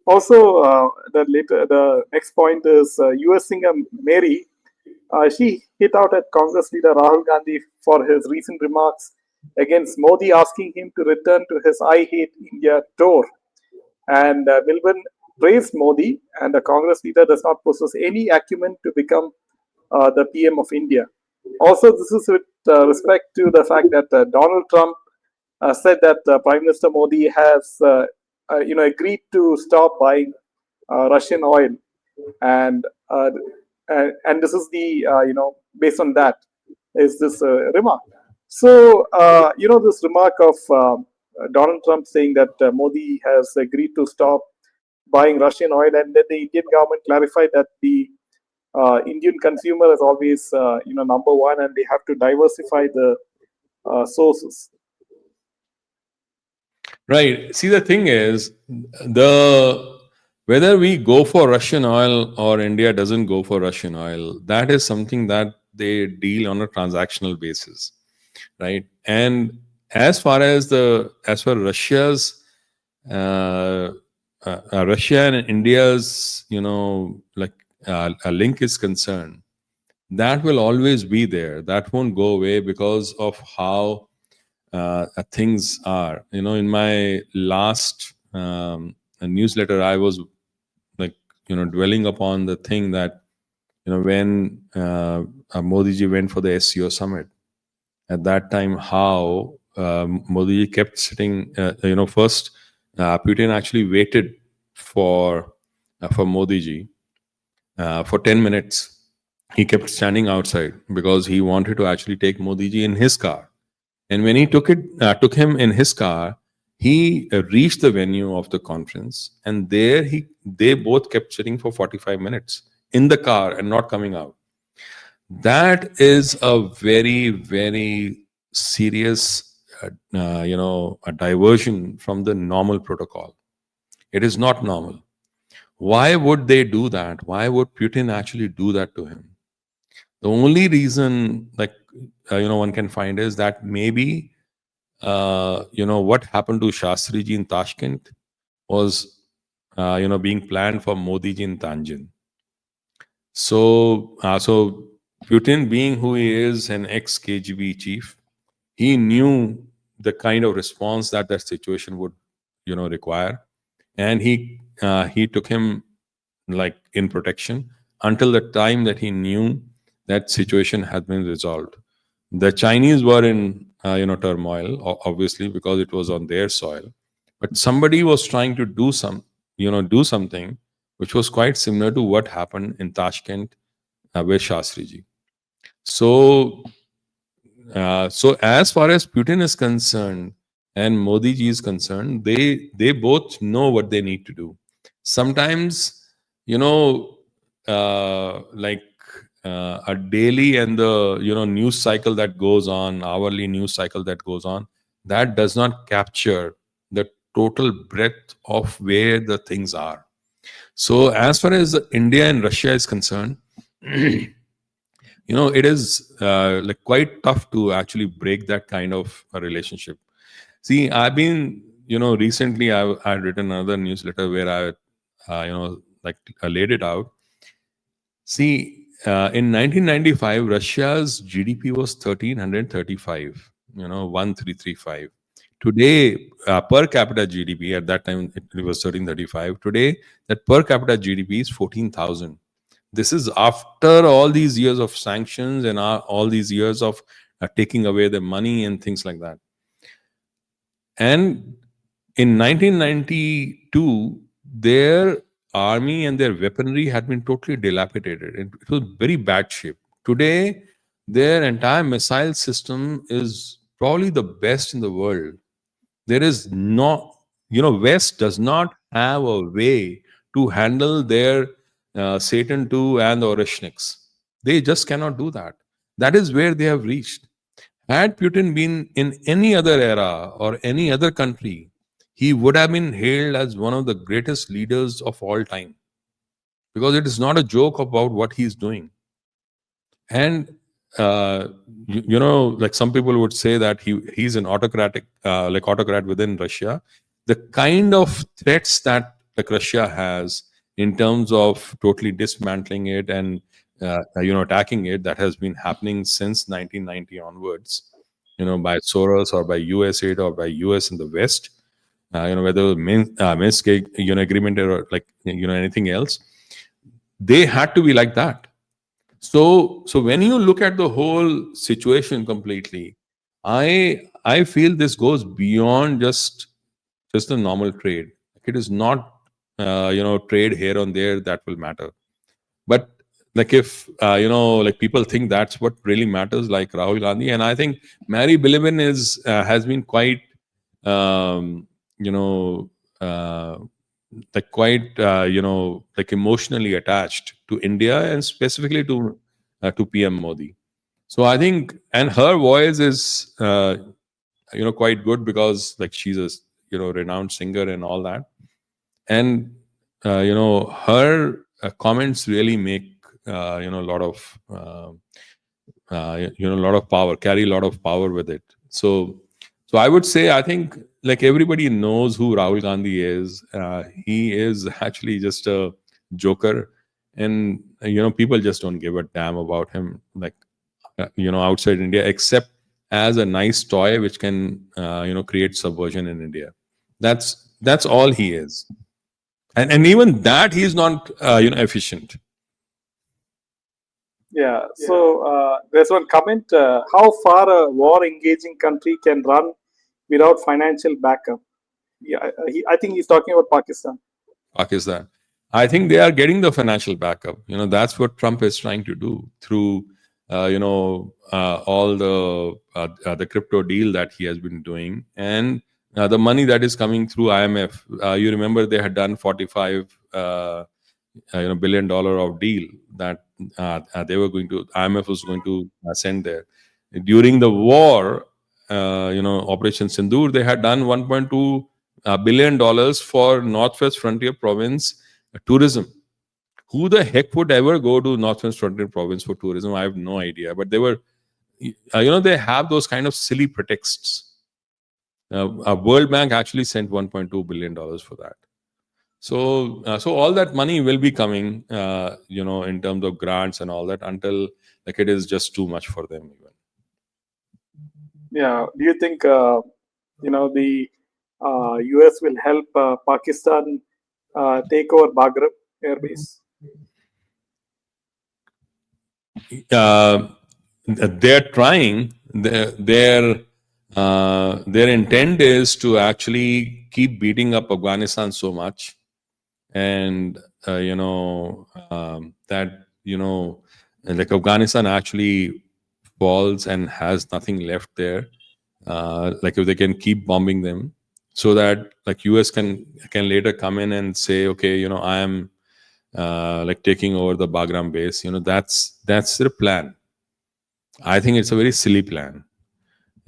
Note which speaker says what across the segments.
Speaker 1: Also, the next point is U.S. singer Mary. She hit out at Congress leader Rahul Gandhi for his recent remarks against Modi, asking him to return to his "I Hate India" tour. And Milburn praised Modi, and the Congress leader does not possess any acumen to become the PM of India. Also, this is with respect to the fact that Donald Trump said that Prime Minister Modi has, agreed to stop buying Russian oil, and uh, and this is the based on that is this remark. So this remark of Donald Trump saying that Modi has agreed to stop buying Russian oil, and then the Indian government clarified that the Indian consumer is always number one, and they have to diversify the sources.
Speaker 2: Right. See, the thing is, the whether we go for Russian oil or India doesn't go for Russian oil, that is something that they deal on a transactional basis, right? And as far as Russia's, uh, Russia and India's, a link is concerned, that will always be there. That won't go away because of how things are. In my last newsletter, I was dwelling upon the thing that when Modi ji went for the SCO summit, at that time how Modi ji kept sitting. First Putin actually waited for Modi ji for 10 minutes. He kept standing outside because he wanted to actually take Modi ji in his car. And when he took him in his car, he reached the venue of the conference, and there they both kept sitting for 45 minutes in the car and not coming out. That is a very, very serious, a diversion from the normal protocol. It is not normal. Why would they do that? Why would Putin actually do that to him? The only reason, one can find is that maybe, what happened to Shastri ji in Tashkent was, being planned for Modi ji in Tanjin. So Putin, being who he is, an ex-KGB chief, he knew the kind of response that situation would, require, and he took him in protection until the time that he knew that situation had been resolved. The Chinese were in turmoil, obviously, because it was on their soil, but somebody was trying to do something which was quite similar to what happened in Tashkent with Shastri ji. So as far as Putin is concerned and Modi ji is concerned, they both know what they need to do. Sometimes, a daily and the news cycle that goes on, hourly news cycle that goes on, that does not capture the total breadth of where the things are. So as far as India and Russia is concerned, it is quite tough to actually break that kind of a relationship. See, I've been, recently I've written another newsletter where I laid it out. See, in 1995, Russia's GDP was 1,335, 1,335. Today, per capita GDP, at that time it was 1,335. Today, that per capita GDP is 14,000. This is after all these years of sanctions and all these years of taking away the money and things like that. And in 1992, their army and their weaponry had been totally dilapidated. It was very bad shape. Today, their entire missile system is probably the best in the world. There is no, West does not have a way to handle their Satan II and the Oreshniks. They just cannot do that. That is where they have reached. Had Putin been in any other era or any other country, he would have been hailed as one of the greatest leaders of all time, because it is not a joke about what he's doing. And like some people would say that he's an autocrat within Russia. The kind of threats that like Russia has in terms of totally dismantling it and attacking it, that has been happening since 1990 onwards. By Soros or by US aid or by US in the West. Whether Minsk agreement or like anything else, they had to be like that. So when you look at the whole situation completely, I feel this goes beyond just the normal trade. It is not trade here and there that will matter. But like if like people think that's what really matters, like Rahul Gandhi, and I think Mary Bilibin is has been quite um, you know uh, like quite like emotionally attached to India and specifically to PM Modi. So I think, and her voice is quite good because like she's a renowned singer and all that, and her comments really make a lot of a lot of power, carry a lot of power with it. So I would say, I think like everybody knows who Rahul Gandhi is. He is actually just a joker, and people just don't give a damn about him, like outside India, except as a nice toy which can create subversion in India. That's all he is, and even that he's not efficient.
Speaker 1: Yeah. So there's one comment: how far a war-engaging country can run without financial backup. Yeah, I think he's talking about Pakistan.
Speaker 2: Pakistan. I think they are getting the financial backup. That's what Trump is trying to do through, all the crypto deal that he has been doing, and the money that is coming through IMF. You remember they had done 45 billion-dollar of deal that they were going to IMF was going to send there during the war. Operation Sindoor, they had done 1.2 billion-dollars for Northwest Frontier Province tourism. Who the heck would ever go to Northwest Frontier Province for tourism? I have no idea. But they were, they have those kind of silly pretexts. World Bank actually sent 1.2 billion-dollars for that. So all that money will be coming, in terms of grants and all that, until like it is just too much for them even.
Speaker 1: Yeah. Do you think the US will help Pakistan take over Bagram airbase?
Speaker 2: Uh, they're trying. Their intent is to actually keep beating up Afghanistan so much, and that like Afghanistan actually falls and has nothing left there. Like if they can keep bombing them, so that like US can later come in and say, okay, I am like taking over the Bagram base. That's their plan. I think it's a very silly plan,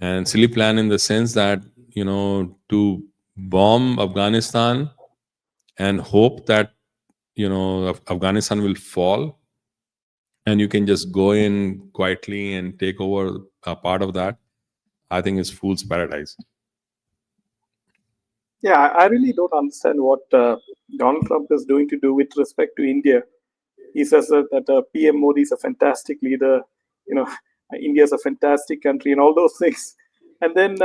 Speaker 2: and silly plan in the sense that to bomb Afghanistan and hope that Afghanistan will fall, and you can just go in quietly and take over a part of that. I think it's fool's paradise.
Speaker 1: Yeah, I really don't understand what Donald Trump is doing to do with respect to India. He says that PM Modi is a fantastic leader. India is a fantastic country and all those things. And then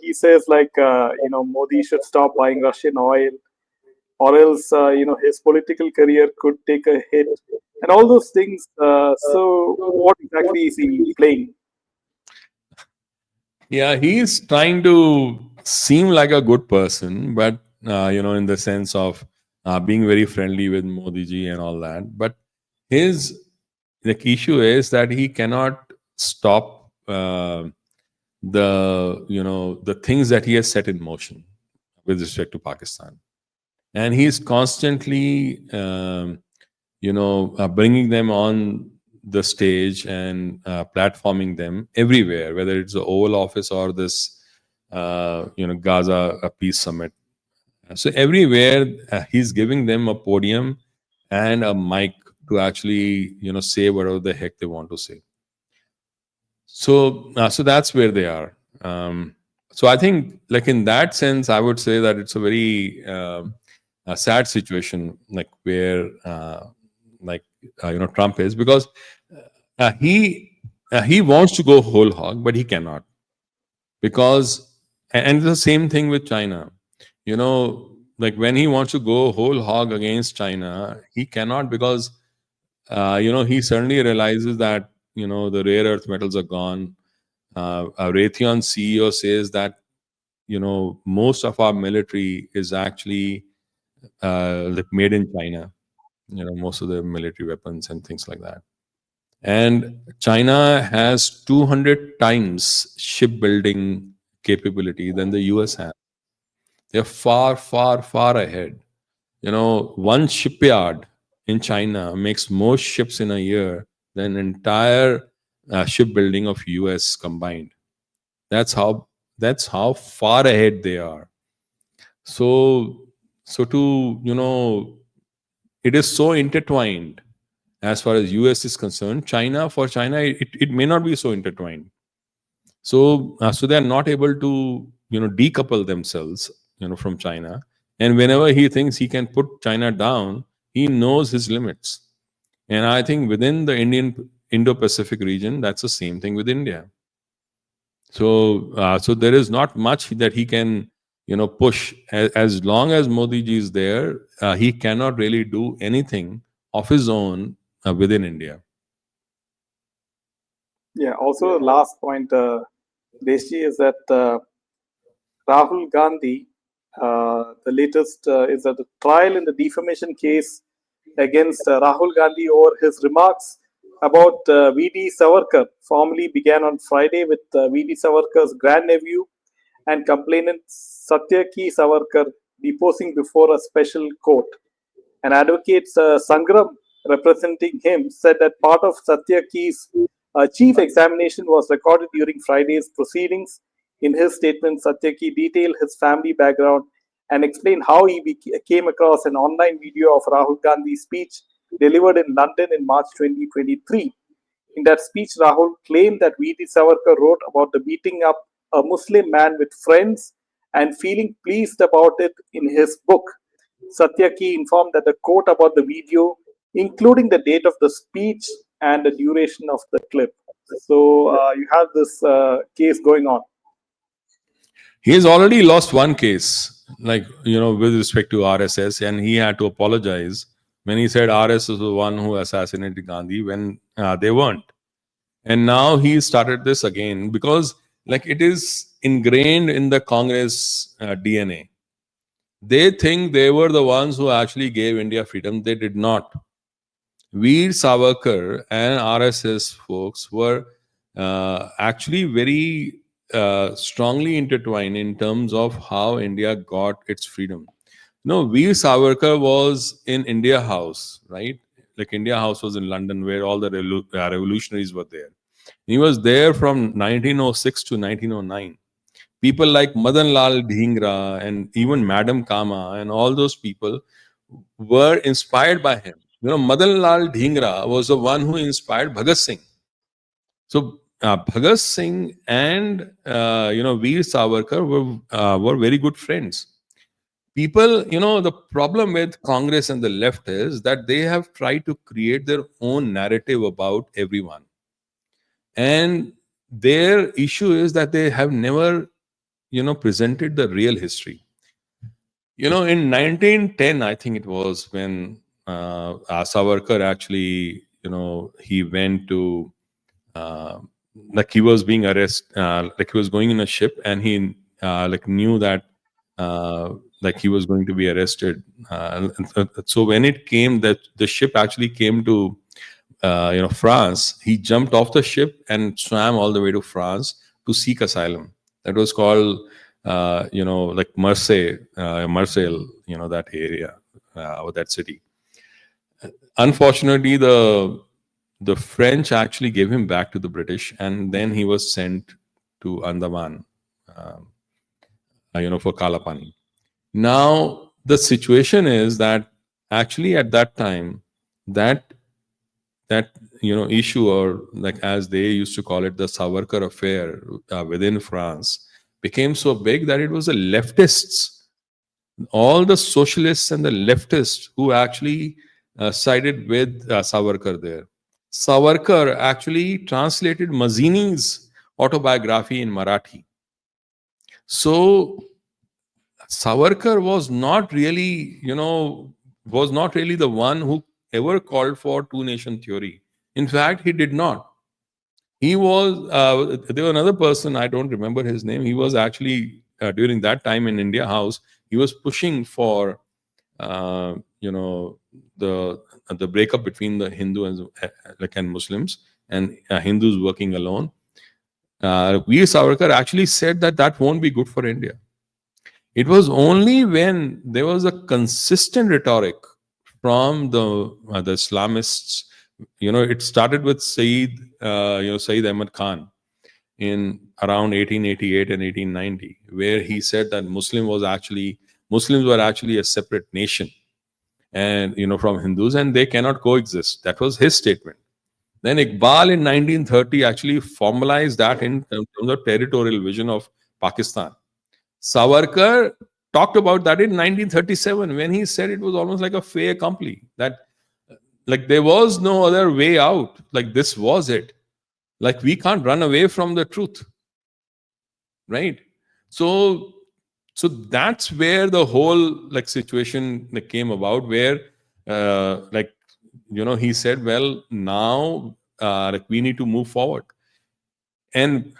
Speaker 1: he says like Modi should stop buying Russian oil, or else his political career could take a hit, and all those things. So what exactly is he playing?
Speaker 2: Yeah, he's trying to seem like a good person, but in the sense of being very friendly with Modi ji and all that. But his the issue is that he cannot stop the things that he has set in motion with respect to Pakistan, and he's constantly bringing them on the stage and platforming them everywhere, whether it's the Oval Office or this Gaza Peace Summit. So everywhere he's giving them a podium and a mic to actually say whatever the heck they want to say. So that's where they are. So I think, like in that sense, I would say that it's a very a sad situation, like where Trump is, because he wants to go whole hog, but he cannot, because and it's the same thing with China. Like when he wants to go whole hog against China, he cannot, because he suddenly realizes that the rare earth metals are gone. A Raytheon CEO says that most of our military is actually like made in China. Most of the military weapons and things like that. And China has 200 times shipbuilding capability than the US has. They're far, far, far ahead. One shipyard in China makes more ships in a year than entire shipbuilding of US combined. That's how far ahead they are. So to it is so intertwined as far as US is concerned. For China, it may not be so intertwined. So they are not able to decouple themselves from China. And whenever he thinks he can put China down, he knows his limits. And I think within the Indo-Pacific region, that's the same thing with India. So there is not much that he can push. As long as Modi ji is there, he cannot really do anything of his own within India.
Speaker 1: Yeah. Also, last point, Deshi, is that Rahul Gandhi, the latest is that the trial in the defamation case against Rahul Gandhi over his remarks about V.D. Savarkar formally began on Friday with V.D. Savarkar's grandnephew and complainant Satyaki Savarkar deposing before a special court. An advocate, Sangram, representing him, said that part of Satyaki's chief examination was recorded during Friday's proceedings. In his statement, Satyaki detailed his family background and explained how he came across an online video of Rahul Gandhi's speech delivered in London in March 2023. In that speech, Rahul claimed that V.D. Savarkar wrote about the beating up a Muslim man with friends and feeling pleased about it in his book. Satyaki informed that the quote about the video, including the date of the speech and the duration of the clip. So you have this case going on.
Speaker 2: He has already lost one case, like, with respect to RSS, and he had to apologize when he said RSS was the one who assassinated Gandhi when they weren't. And now he started this again because, like, it is ingrained in the Congress DNA. They think they were the ones who actually gave India freedom. They did not. Veer Savarkar and RSS folks were actually very strongly intertwined in terms of how India got its freedom. No, Veer Savarkar was in India House, right? Like India House was in London, where all the revolutionaries were there. He was there from 1906 to 1909. People like Madan Lal Dhingra and even Madam Kama and all those people were inspired by him. Madan Lal Dhingra was the one who inspired Bhagat Singh. So Bhagat Singh and Veer Savarkar were very good friends. People, the problem with Congress and the left is that they have tried to create their own narrative about everyone. And their issue is that they have never, presented the real history. In 1910, I think it was, when Savarkar actually, he went to, like he was being arrested, like he was going in a ship, and he like knew that like he was going to be arrested. So when it came, that the ship actually came to France, he jumped off the ship and swam all the way to France to seek asylum. That was called like Marseille, that area or that city. Unfortunately, the French actually gave him back to the British, and then he was sent to Andaman, for Kalapani. Now, the situation is that actually at that time, that issue, or like as they used to call it, the Savarkar affair within France, became so big that it was the leftists all the socialists and the leftists who actually sided with Savarkar there. Savarkar actually translated Mazzini's autobiography in Marathi. So Savarkar was not really, was not really the one who ever called for two-nation theory. In fact, he did not. He was, there was another person, I don't remember his name. He was actually, during that time in India House, he was pushing for, the breakup between the Hindu and Muslims, and Hindus working alone. Veer Savarkar actually said that that won't be good for India. It was only when there was a consistent rhetoric from the Islamists. It started with Sayyid Ahmad Khan in around 1888 and 1890, where he said that Muslims were actually a separate nation, and from Hindus, and they cannot coexist. That was his statement. Then Iqbal in 1930 actually formalized that in terms of territorial vision of Pakistan. Savarkar talked about that in 1937 when he said it was almost like a fait accompli, that like there was no other way out. Like this was it. Like we can't run away from the truth, right? So that's where the whole situation came about, where he said, well, now we need to move forward. And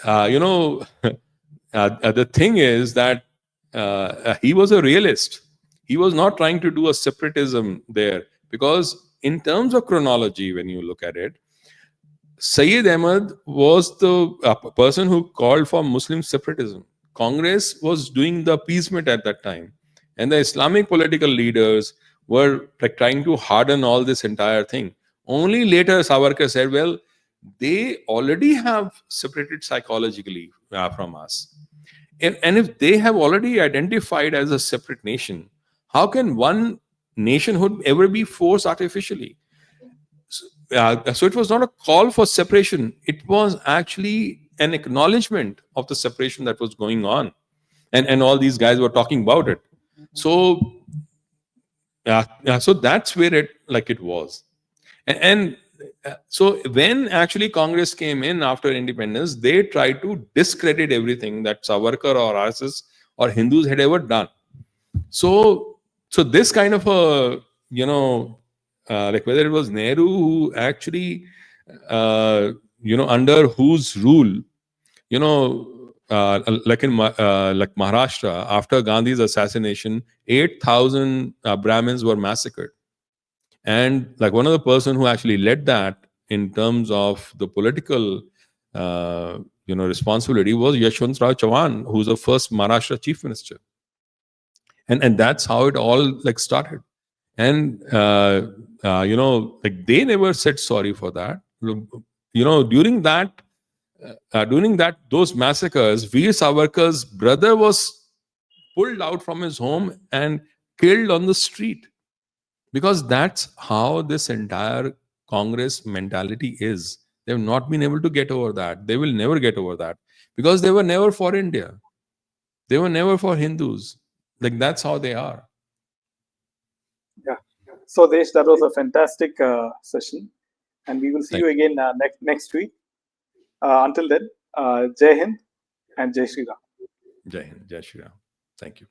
Speaker 2: the thing is that he was a realist. He was not trying to do a separatism there, because in terms of chronology, when you look at it, Sayyid Ahmad was the person who called for Muslim separatism. Congress was doing the appeasement at that time, and the Islamic political leaders were trying to harden all this entire thing. Only later Savarkar said, well, they already have separated psychologically from us. And if they have already identified as a separate nation, how can one nationhood ever be forced artificially? So it was not a call for separation. It was actually an acknowledgement of the separation that was going on. And all these guys were talking about it. So, so that's where it was. And so when actually Congress came in after independence, they tried to discredit everything that Savarkar or RSS or Hindus had ever done. So this kind of a, whether it was Nehru who actually, under whose rule, like Maharashtra, after Gandhi's assassination, 8,000 Brahmins were massacred. And one of the person who actually led that in terms of the political, responsibility was Yashwantrao Chavan, who's the first Maharashtra chief minister. And that's how it all started. And they never said sorry for that. During that those massacres, Veer Savarkar's brother was pulled out from his home and killed on the street, because that's how this entire Congress mentality is. They've not been able to get over that. They will never get over that, because they were never for India. They were never for Hindus. That's how they are.
Speaker 1: Yeah. So, Desh, that was a fantastic session, and we will see you again next week. Until then, Jai Hind and Jai Shri Ram.
Speaker 2: Jai Hind, Jai Shri Ram. Thank you.